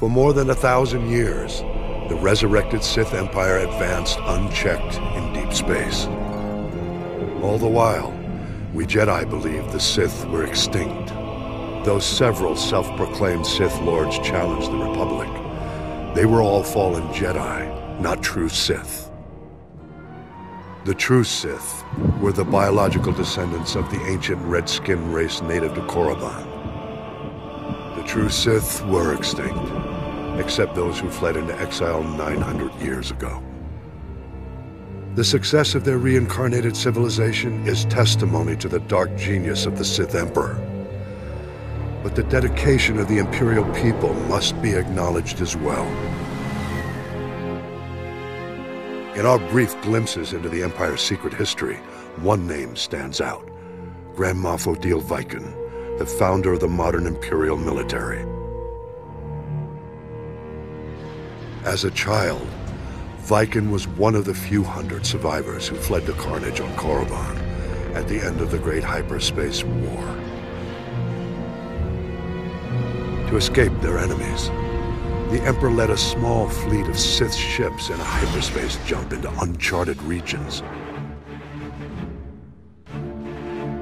For more than 1,000 years, the resurrected Sith Empire advanced unchecked in deep space. All the while, we Jedi believed the Sith were extinct. Though several self-proclaimed Sith Lords challenged the Republic, they were all fallen Jedi, not true Sith. The true Sith were the biological descendants of the ancient red-skinned race native to Korriban. The true Sith were extinct, except those who fled into exile 900 years ago. The success of their reincarnated civilization is testimony to the dark genius of the Sith Emperor. But the dedication of the Imperial people must be acknowledged as well. In our brief glimpses into the Empire's secret history, one name stands out: Grand Moff Odile Viken, the founder of the modern Imperial military. As a child, Viken was one of the few hundred survivors who fled the carnage on Korriban at the end of the Great Hyperspace War. To escape their enemies, the Emperor led a small fleet of Sith ships in a hyperspace jump into uncharted regions.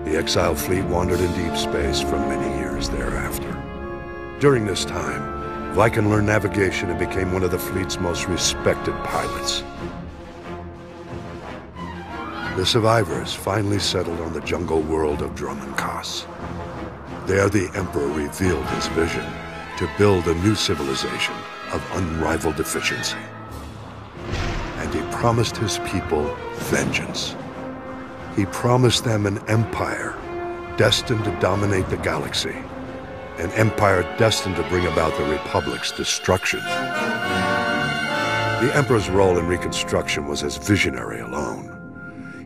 The exile fleet wandered in deep space for many years thereafter. During this time, Viken learned navigation and became one of the fleet's most respected pilots. The survivors finally settled on the jungle world of Dromund Kaas. There, the Emperor revealed his vision to build a new civilization of unrivaled efficiency. And he promised his people vengeance. He promised them an empire destined to dominate the galaxy. An empire destined to bring about the Republic's destruction. The Emperor's role in Reconstruction was as visionary alone.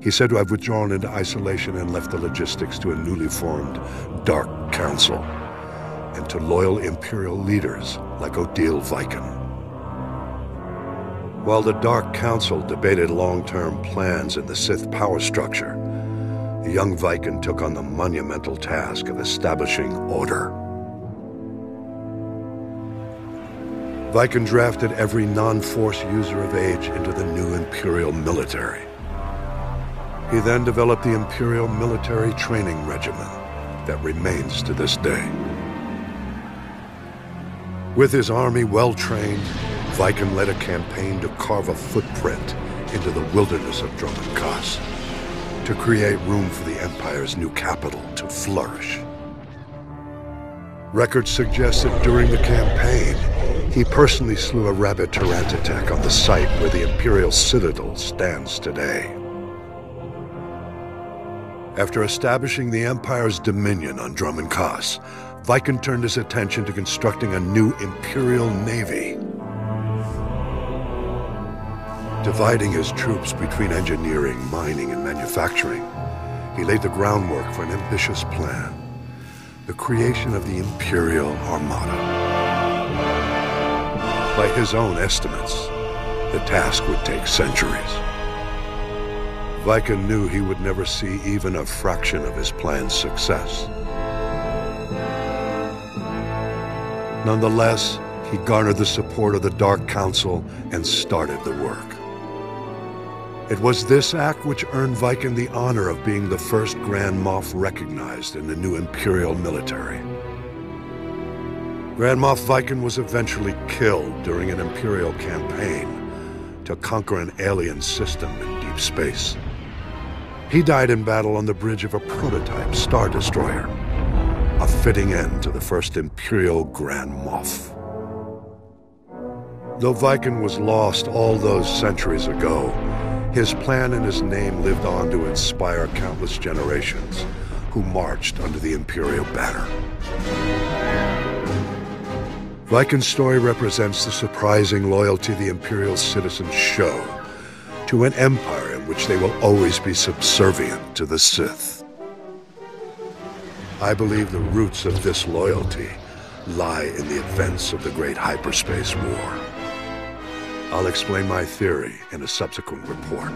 He said to have withdrawn into isolation and left the logistics to a newly formed Dark Council, and to loyal Imperial leaders like Odile Viken. While the Dark Council debated long-term plans in the Sith power structure, the young Viken took on the monumental task of establishing order. Viken drafted every non-Force user of age into the new Imperial military. He then developed the Imperial Military Training Regimen that remains to this day. With his army well-trained, Viken led a campaign to carve a footprint into the wilderness of Dromund Kaas, to create room for the Empire's new capital to flourish. Records suggest that during the campaign, he personally slew a rabid Tyrantatek on the site where the Imperial Citadel stands today. After establishing the Empire's dominion on Dromund Kaas, Viken turned his attention to constructing a new Imperial Navy. Dividing his troops between engineering, mining, and manufacturing, he laid the groundwork for an ambitious plan: the creation of the Imperial Armada. By his own estimates, the task would take centuries. Viken knew he would never see even a fraction of his plan's success. Nonetheless, he garnered the support of the Dark Council and started the work. It was this act which earned Viken the honor of being the first Grand Moff recognized in the new Imperial military. Grand Moff Viken was eventually killed during an Imperial campaign to conquer an alien system in deep space. He died in battle on the bridge of a prototype Star Destroyer, a fitting end to the first Imperial Grand Moff. Though Viken was lost all those centuries ago, his plan and his name lived on to inspire countless generations who marched under the Imperial banner. Viken's story represents the surprising loyalty the Imperial citizens show to an empire in which they will always be subservient to the Sith. I believe the roots of this loyalty lie in the events of the Great Hyperspace War. I'll explain my theory in a subsequent report.